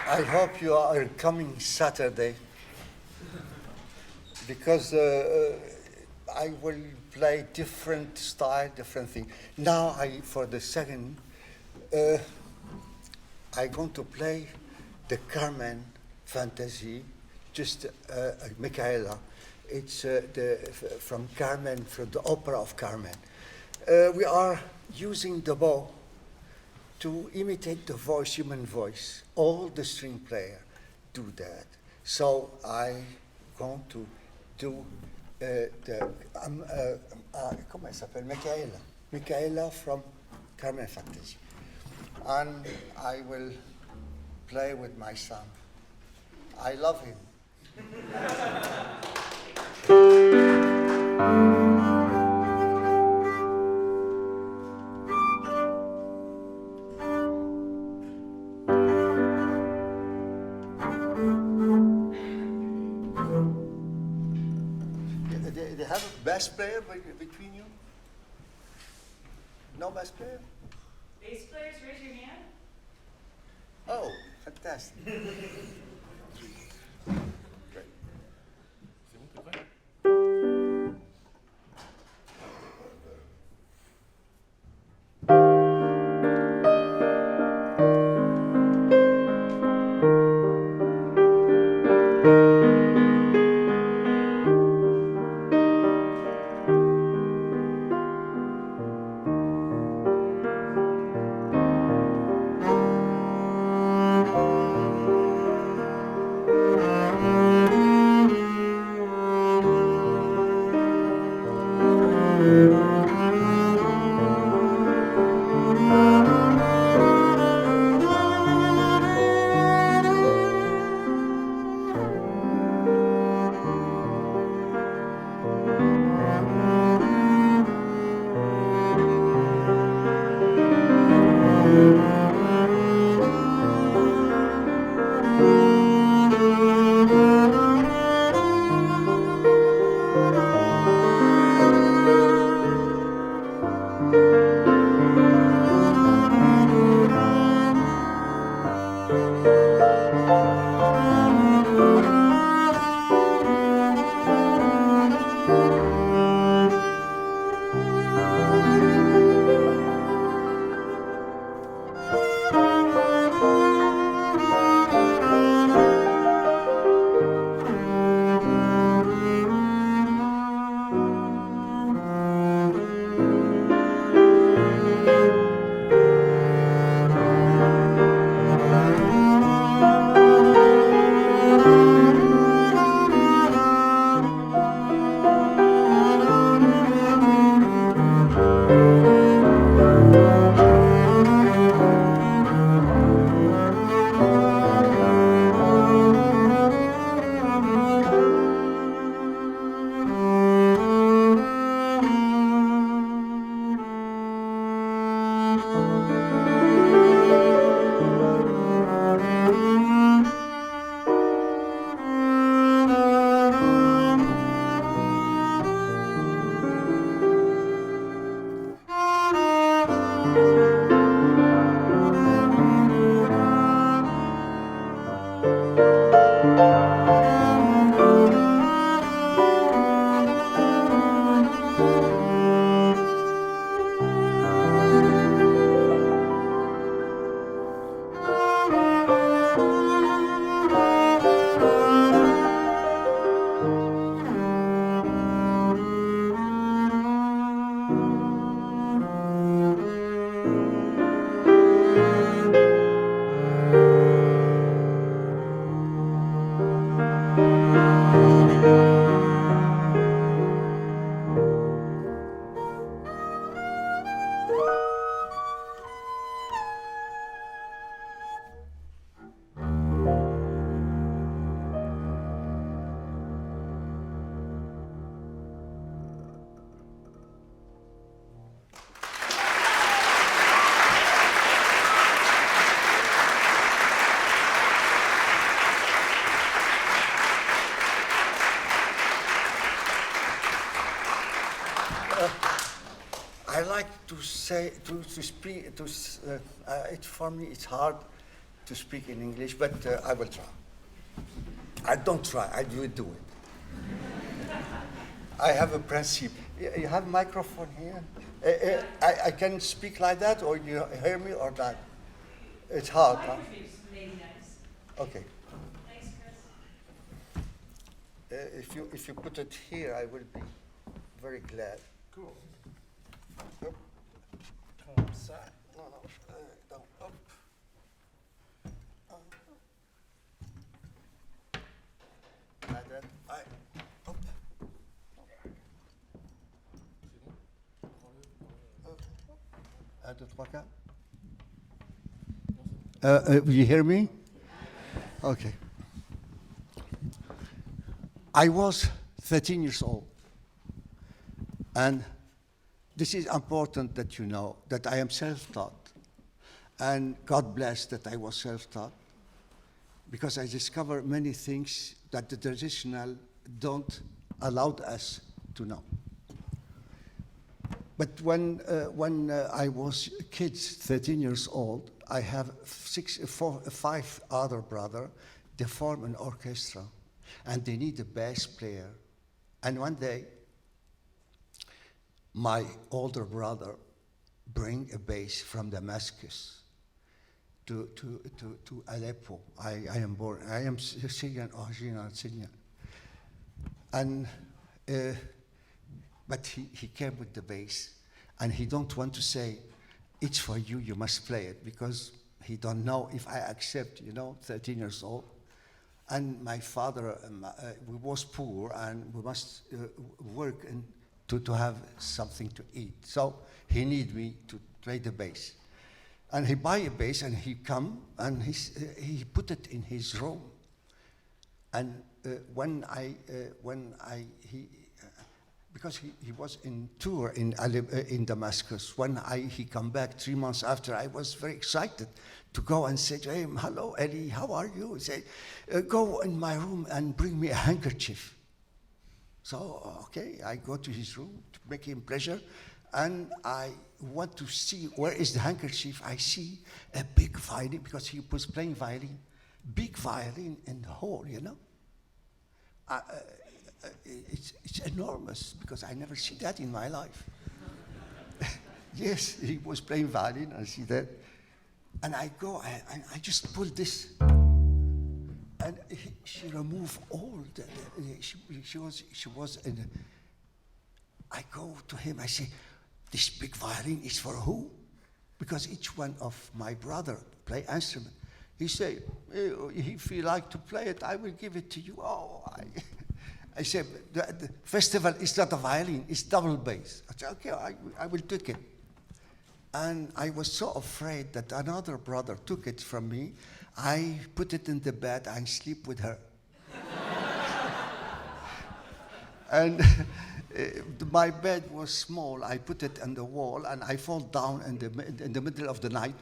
I hope you are coming Saturday because I will play different style, different thing. Now, for the second, I'm going to play the Carmen Fantasy, just Michaela. It's from Carmen, from the opera of Carmen. We are using the bow to imitate the voice, human voice. All the string players do that. So I'm going to do come s'appelle? Michaela. Michaela from Carmen Fantasy. And I will play with my son. I love him. They have a bass player between you? No bass player? Bass players, raise your hand. Oh, fantastic. Great. I like to say, to speak, for me it's hard to speak in English, but I will try. I don't try, I will do it. I have a principle. You have a microphone here? I can speak like that, or you hear me or not? It's hard, huh? Microphone's maybe nice. Okay. Thanks, Chris. If you put it here, I will be very glad. Cool. Yep. Come inside. No, down, up. Like that. Up. Un, deux, trois, quatre. You hear me? Okay. I was 13 years old, and this is important that you know that I am self-taught, and God bless that I was self-taught, because I discovered many things that the traditional don't allow us to know. But when I was kids, 13 years old, I have 5 other brothers. They form an orchestra, and they need a bass player. And one day, my older brother bring a bass from Damascus to Aleppo. I am Syrian, original Syrian. And but he came with the bass, and he don't want to say, it's for you, you must play it, because he don't know if I accept, 13 years old. And my father, we was poor, and we must work and to have something to eat. So he need me to play the bass. And he buy a bass, and he come, and he put it in his room. And because he was in tour in Damascus. When he come back 3 months after, I was very excited to go and say to him, hello, Eddie, how are you? He said, go in my room and bring me a handkerchief. So, okay, I go to his room to make him pleasure, and I want to see where is the handkerchief. I see a big violin, because he was playing violin, big violin in the hall, It's enormous, because I never see that in my life. Yes, he was playing violin, I see that. And I go, and I just pull this. And she removed all she was in. I go to him, I say, this big violin is for who? Because each one of my brother play instrument. He say, if you like to play it, I will give it to you. I said, the festival is not a violin, it's double bass. I said, okay, I will take it. And I was so afraid that another brother took it from me. I put it in the bed and sleep with her. And my bed was small. I put it on the wall, and I fall down in the middle of the night.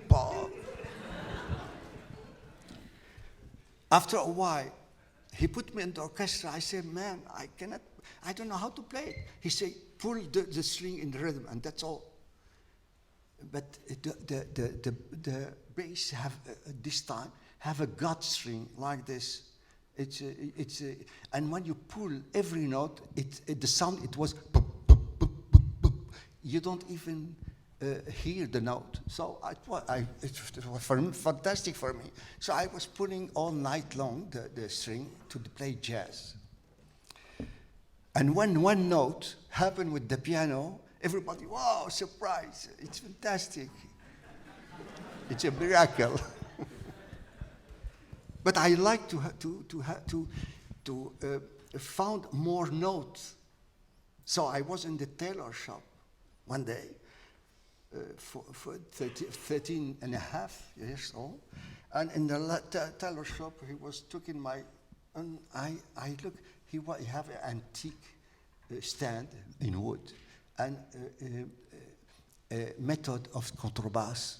After a while, he put me in the orchestra. I said, man, I don't know how to play it. He said, pull the string in the rhythm, and that's all. But the bass this time have a gut string like this. And when you pull every note, the sound, it was, you don't even hear the note. So it was fantastic for me. So I was pulling all night long the string to play jazz. And when one note happened with the piano, everybody, wow, surprise, it's fantastic. It's a miracle. But I like to found more notes. So I was in the tailor shop one day, for 13 and a half years old, and in the tailor shop he was taking my, and I look, he have an antique stand in wood, and a method of contrebass.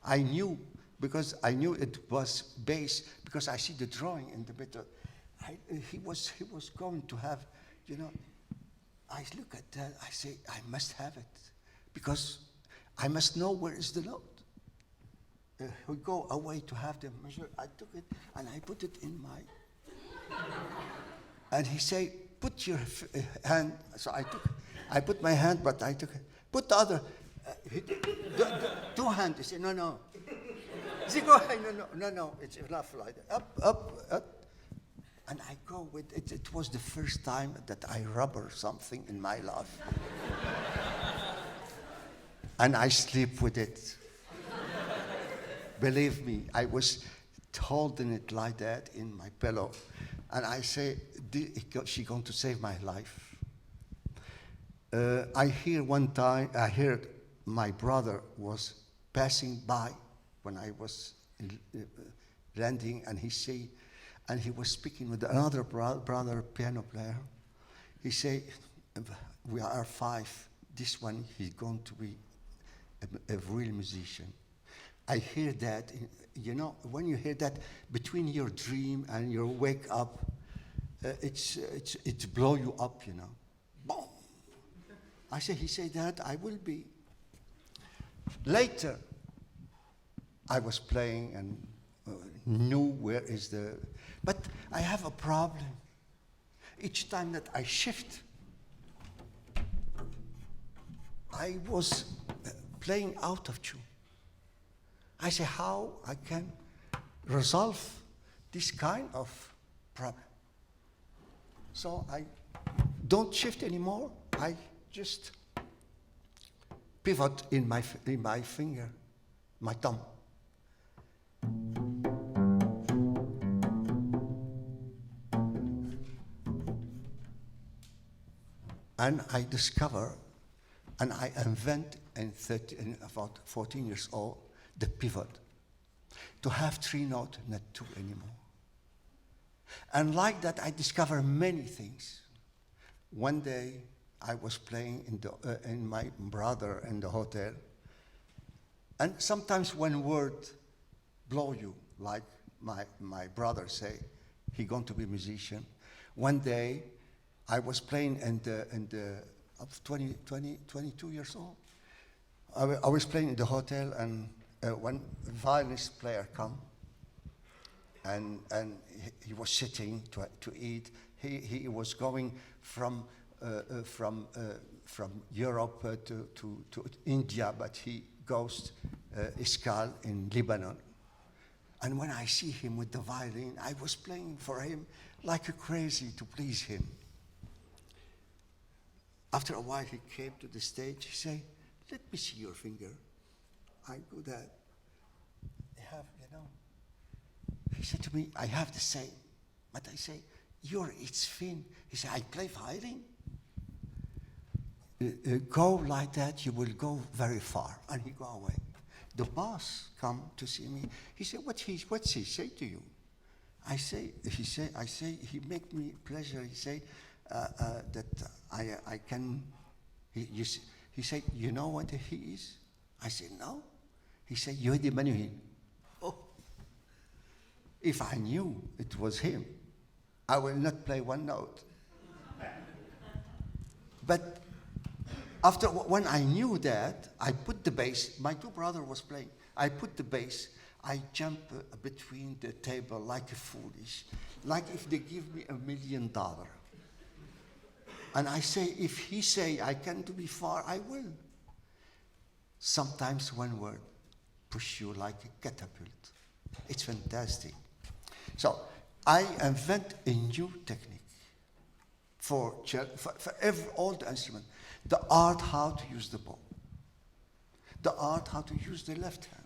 I knew, because I knew it was bass, because I see the drawing in the method. He was going to have, I look at that, I say, I must have it, because I must know where is the note. We go away to have the measure. I took it and I put it in my. And he say, put your hand. So I put my hand, but I took it. Put the other. Two hands. He said, no, no. He said, go ahead. No. It's enough like that. Up. And I go with it. It was the first time that I rubber something in my life. And I sleep with it. Believe me, I was holding it like that in my pillow. And I say, she's going to save my life. I heard my brother was passing by when I was landing, and he was speaking with another brother, piano player. He said, we are 5. This one, he's going to be a real musician. I hear that, when you hear that between your dream and your wake up, it blow you up, Boom. He said that I will be. Later, I was playing and knew where is but I have a problem. Each time that I shift, I was playing out of tune. I say, how I can resolve this kind of problem? So I don't shift anymore. I just pivot in my finger, my thumb. And I discover, and I invent in about 14 years old, the pivot, to have 3 notes, not 2 anymore. And like that, I discover many things. One day, I was playing in my brother in the hotel, and sometimes one word blow you, like my brother say, he going to be a musician. One day, I was playing of 22 years old. I was playing in the hotel, and one violinist player come, and he was sitting to eat. He was going from Europe to India, but he goes Iskal in Lebanon. And when I see him with the violin, I was playing for him like a crazy to please him. After a while, he came to the stage. He said, "Let me see your finger." I do that. He said to me, "I have the same." But I say, it's thin. He said, "I play violin. Go like that, you will go very far." And he go away. The boss come to see me. He said, what's he say to you? I say, he make me pleasure. He say that I can. He said, you know what he is? I said, no. He said, Yehudi Manuhin. Oh, if I knew it was him, I will not play one note. But when I knew that, I put the bass. My 2 brothers was playing. I put the bass. I jump between the table like a foolish, like if they give me $1 million. And I say, if he say I can be far, I will. Sometimes one word push you like a catapult. It's fantastic. So I invent a new technique for all the instruments. The art how to use the bow. The art how to use the left hand.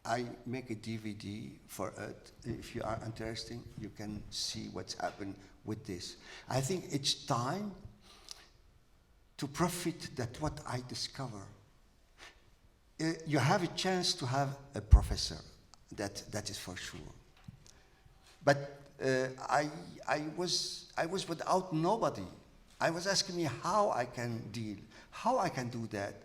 I make a DVD for it. If you are interested, you can see what's happened with this. I think it's time to profit that what I discover. You have a chance to have a professor, that is for sure. But I was without nobody. I was asking me how I can deal, how I can do that.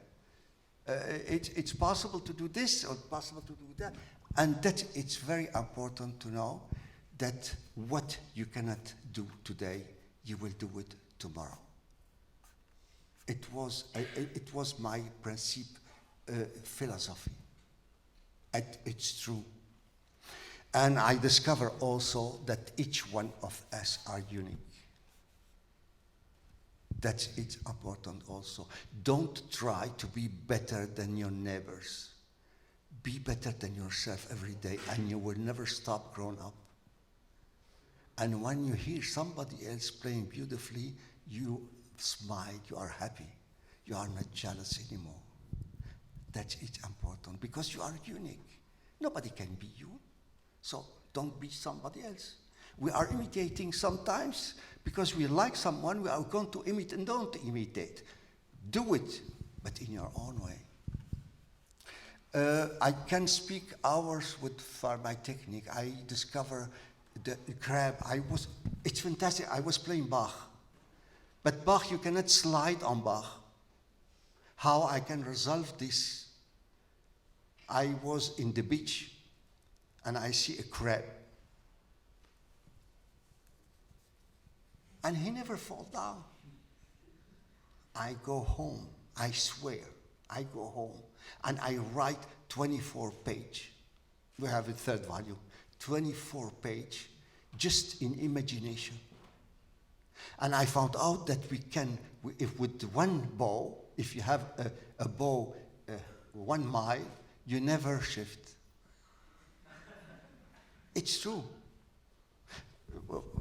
It's possible to do this or possible to do that. And that it's very important to know that what you cannot do today, you will do it tomorrow. It was my principle, philosophy. And it's true. And I discover also that each one of us are unique. That's it's important also. Don't try to be better than your neighbors. Be better than yourself every day, and you will never stop growing up. And when you hear somebody else playing beautifully, you smile, you are happy. You are not jealous anymore. That's it's important, because you are unique. Nobody can be you. So don't be somebody else. We are imitating sometimes because we like someone, we are going to imitate, and don't imitate. Do it, but in your own way. I can speak hours for my technique. I discover the crab. It's fantastic. I was playing Bach. But Bach, you cannot slide on Bach. How I can resolve this? I was in the beach and I see a crab. And he never fall down. I go home, I swear, I go home and I write 24 page. We have a third volume, 24 page, just in imagination. And I found out that we can, if with one bow, if you have a bow 1 mile, you never shift. It's true.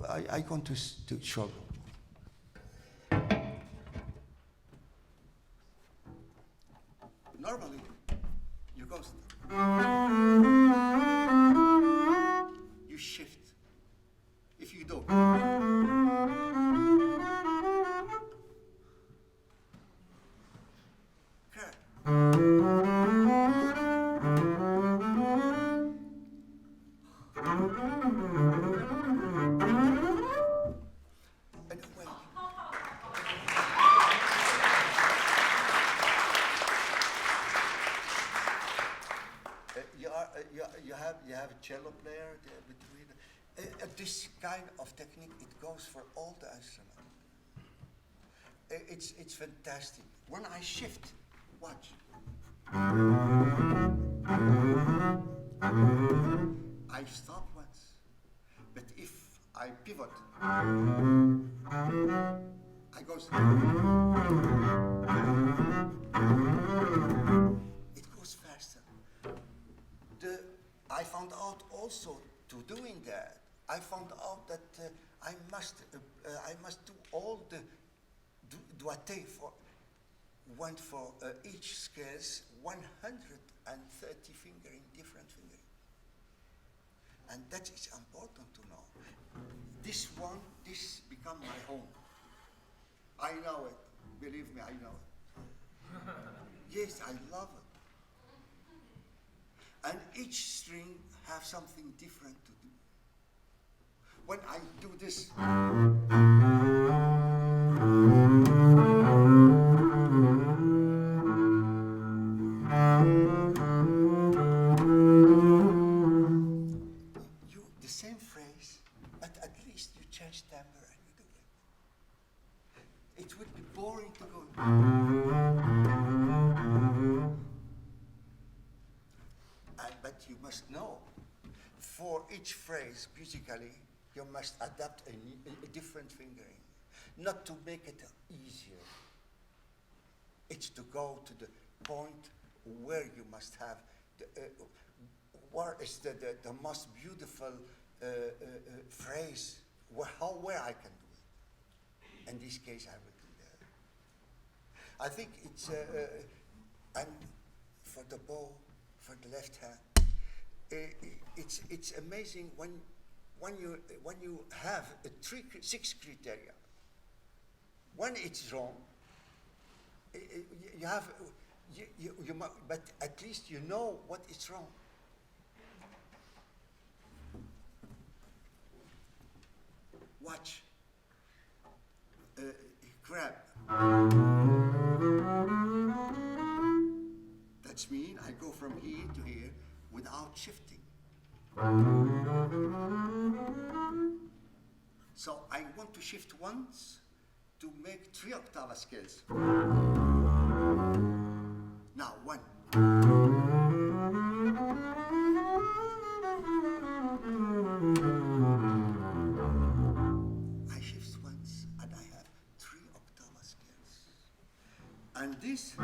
I want to show you. Normally, you go, you shift. If you don't, anyway. You have a cello player there between. This kind of technique, it goes for all the instruments. It's fantastic. When I shift, watch. I stop once, but if I pivot, I goes. It goes faster. I found out also to doing that. I found out that I must do all the doigté for each scales 130 fingering, different fingering. And that is important to know. This become my home. I know it. Believe me, I know it. Yes, I love it. And each string have something different to do. When I do this, the same phrase, but at least you change timbre and you do it. It would be boring to go. But you must know, for each phrase musically, you must adapt a different fingering, not to make it easier. It's to go to the point where you must have, where is the most beautiful phrase, where I can do it. In this case, I will do that. I think it's, and for the bow, for the left hand, it's amazing when you have 6 criteria. When it's wrong, you have but at least you know what is wrong. Watch. Crab. That's mean I go from here to here without shifting. So I want to shift once to make 3 3 octave scales. Now 1. I shift once and I have 3 octave scales. And this I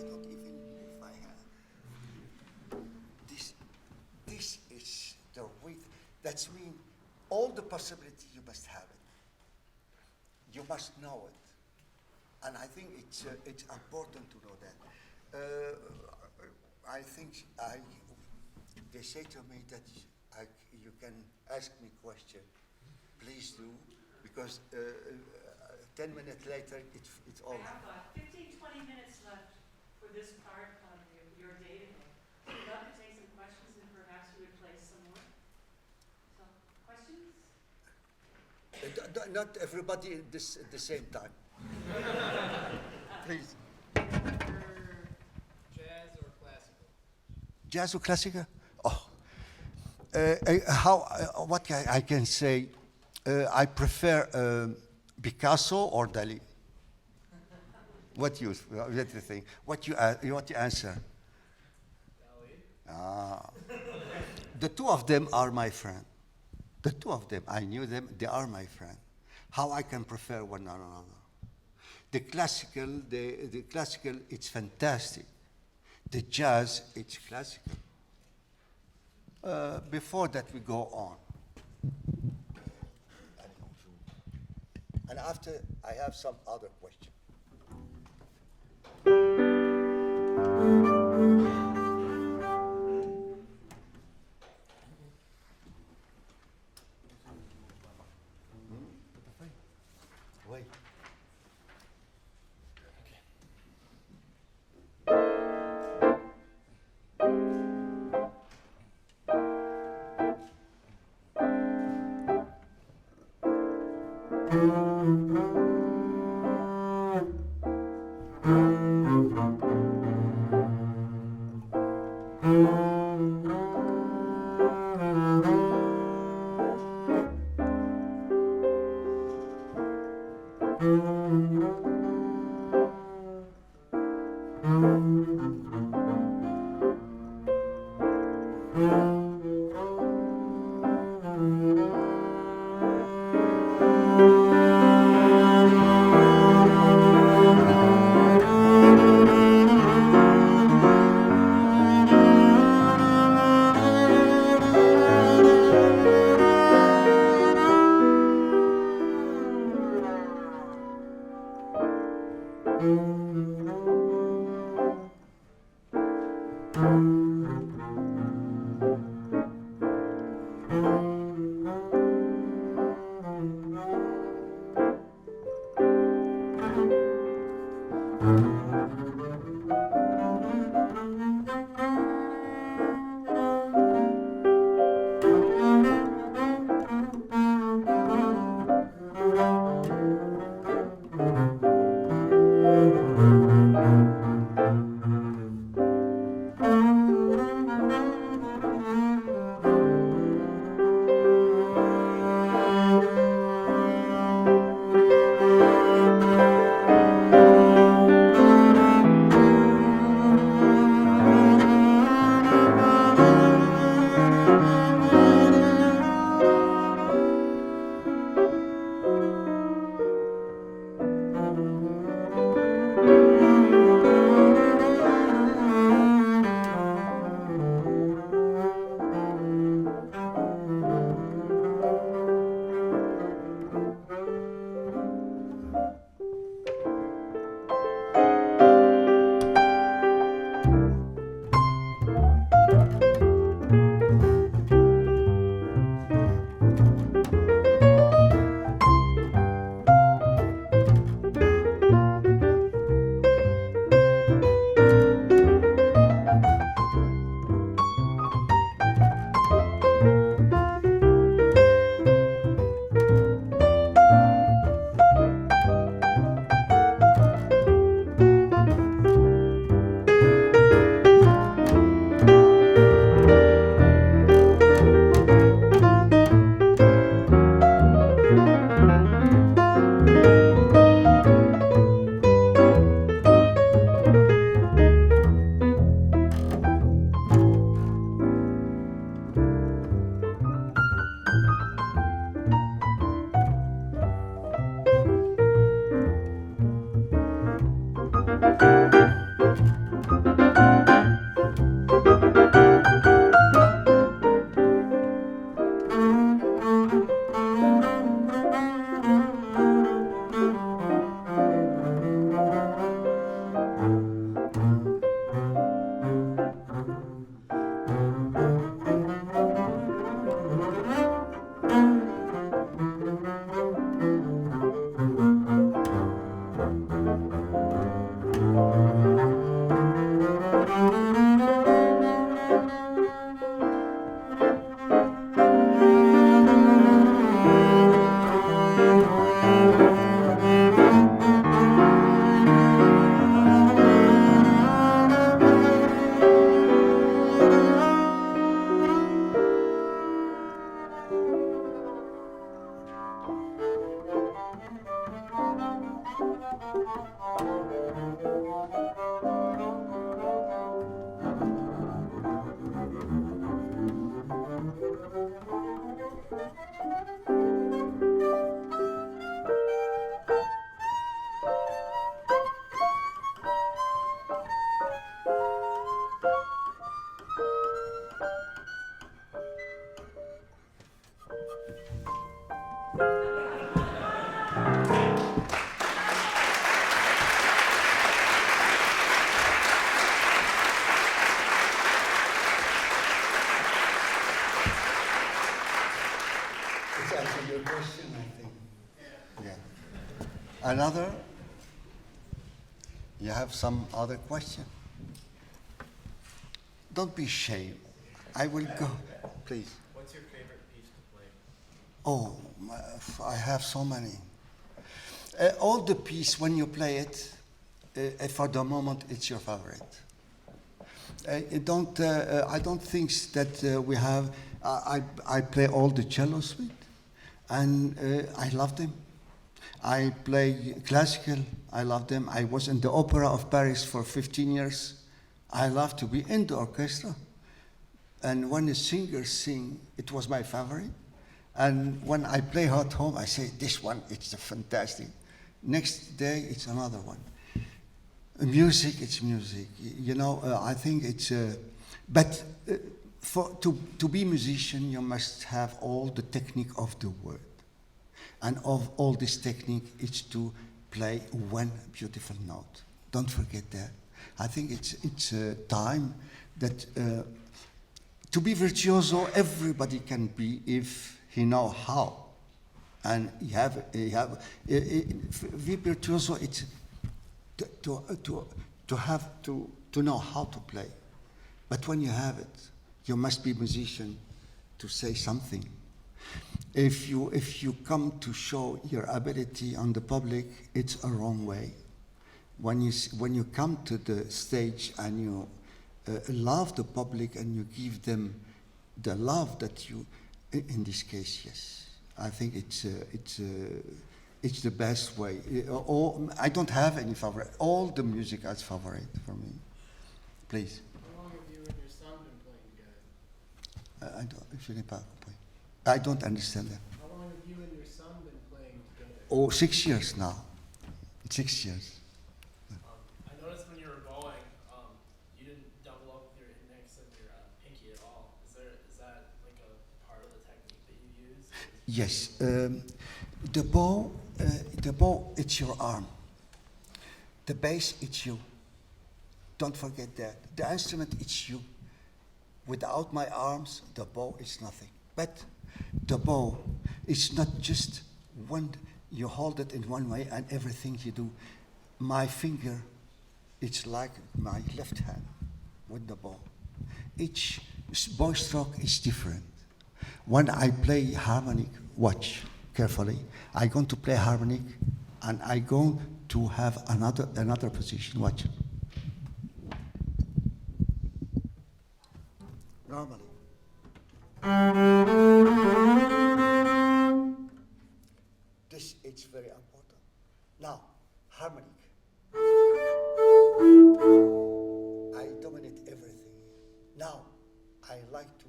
don't even move my hand. This is the width. That's mean all the possibility you must have it. You must know it. And I think it's important to know that. I think they say to me that you can ask me question. Please do, because 10 minutes later it's I over. have 15, 20 minutes left for this part of your day today. So I'd love to take some questions and perhaps you would place some more. So, questions? Not everybody at the same time. Please. Jazz or classical? Jazz or classical? Oh, what I can say, I prefer Picasso or Dali. What you think? What you answer? Dali. Ah, the two of them are my friend. The two of them, I knew them. They are my friend. How I can prefer one another? The classical, it's fantastic. The jazz, it's classical. Before that, we go on. And after, I have some other question. Wait. your question, I think. Yeah. Another? You have some other question? Don't be ashamed. I will go. Please. What's your favorite piece to play? Oh, I have so many. All the piece, when you play it, for the moment, it's your favorite. I don't think that we have. I play all the cello suite, and I love them. I play classical. I love them. I was in the Opera of Paris for 15 years. I love to be in the orchestra, and when the singers sing, it was my favorite. And when I play at home, I say, this one, it's fantastic. Next day, it's another one. Music, it's music. You know, I think it's... but to be a musician, you must have all the technique of the word. And of all this technique, it's to play one beautiful note. Don't forget that. I think it's time that... to be virtuoso, everybody can be if he know how, and be virtuoso. It's to know how to play. But when you have it, you must be a musician to say something. If you come to show your ability on the public, it's a wrong way. When you come to the stage and you love the public and you give them the love that you, in this case, yes, I think it's the best way. I don't have any favorite. All the music is favorite for me. Please. How long have you and your son been playing together? I don't understand that. How long have you and your son been playing together? Oh, 6 years now. 6 years. I noticed when you were bowing, you didn't double up your index and your pinky at all. Is that like a part of the technique that you use? Yes. The bow, it's your arm. The bass, it's you. Don't forget that. The instrument, it's you. Without my arms, the bow is nothing. But the bow, it's not just one, you hold it in one way and everything you do. My finger, it's like my left hand with the bow. Each bow stroke is different. When I play harmonic, watch carefully. I'm going to play harmonic and I'm going to have another position. Watch. Normally. This is very important. Now, harmonic. I dominate everything. Now, I like to.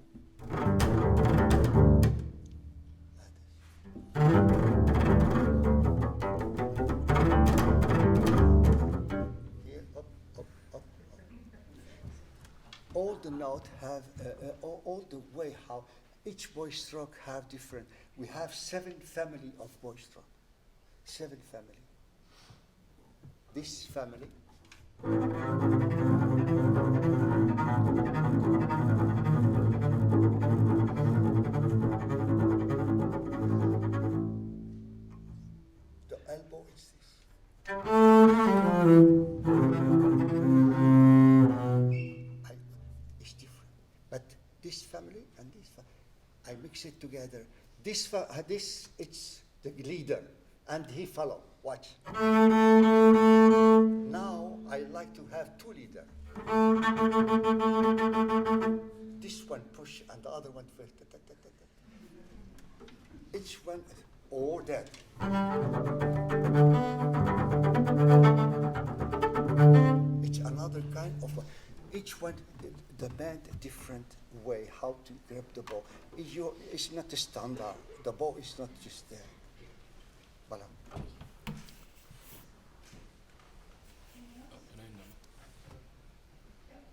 Here, up, up, up, up. All the notes have, all the way how each voice stroke have different. We have 7 family of voice stroke. 7 family. This family. The elbow is this. It's different. But this family and this family, I mix it together. This it's the leader, and he follow. Watch. Now I like to have 2 leaders. This one push and the other one push. Each one, or that. It's another kind of one. Each one, the band, different way how to grab the bow. It's not a standard. The bow is not just there. Voilà.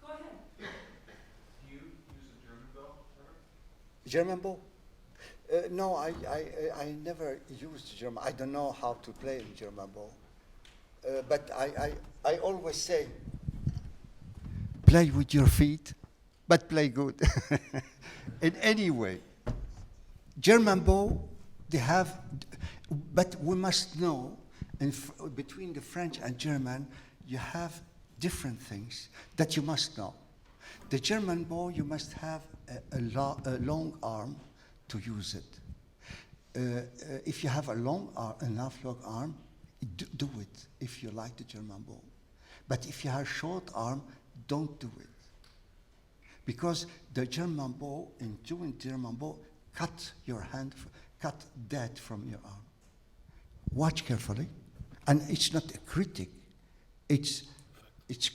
Go ahead. Do you use a German bow ever? German bow? No, I never used German. I don't know how to play in German bow. But I always say, play with your feet, but play good. In any way. German bow, they have, but we must know, between the French and German, you have different things that you must know. The German bow, you must have a long arm to use it. If you have a long arm, do it if you like the German bow. But if you have short arm, don't do it. Because the German bow, in doing German bow, cut your hand, cut that from your arm. Watch carefully. And it's not a critic. It's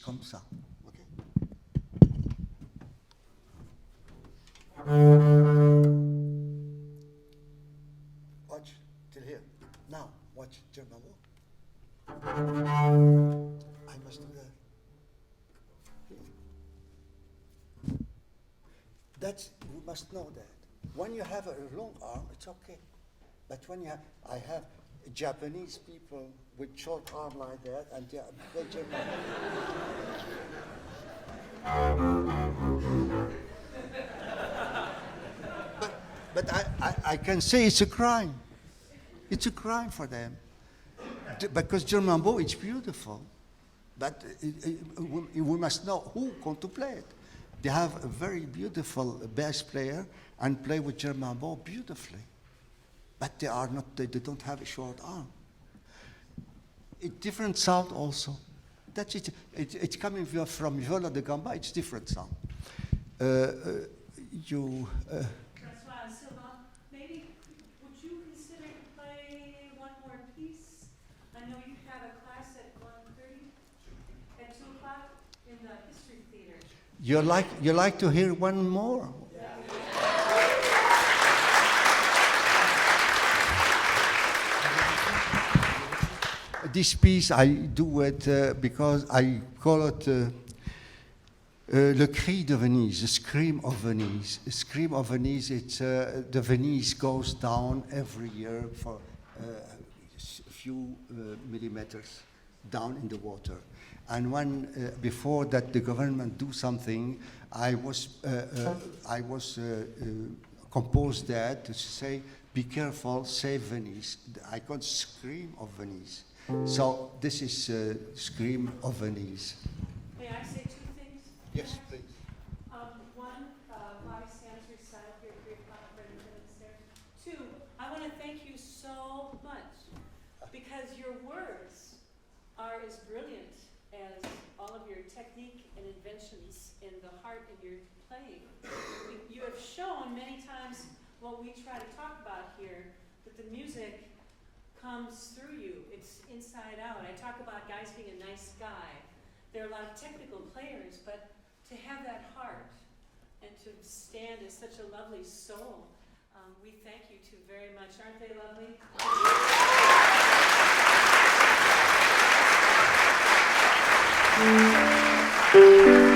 comme ça. Okay? Watch till here. Now, watch German bow. I must do that. That's, you must know that. When you have a long arm, it's okay. But when you have, I have Japanese people with short arm like that, and they German. But I can say it's a crime. It's a crime for them. Because German bow, it's beautiful. But we must know who going to play it. They have a very beautiful bass player and play with German bow beautifully. But they are not, they don't have a short arm. A different sound also. That's it. It's coming from viola da gamba, it's different sound. Francois, Sylvain, maybe would you consider to play one more piece? I know you have a class at 1:30, at 2 o'clock in the History Theater. You like to hear one more? This piece, I do it because I call it Le Cri de Venise, the Scream of Venice. The Scream of Venice, it's the Venice goes down every year for a few millimeters down in the water. And when before that the government do something, I was composed that to say, be careful, save Venice. I call Scream of Venice. So this is Scream of Venice. May I say two things? Yes, please. One, why Sam's recital here at 3 o'clock for the stairs. Two, I want to thank you so much because your words are as brilliant as all of your technique and inventions in the heart of your playing. You have shown many times what we try to talk about here, that the music comes through you. It's inside out. I talk about guys being a nice guy. There are a lot of technical players, but to have that heart and to stand as such a lovely soul, we thank you two very much. Aren't they lovely?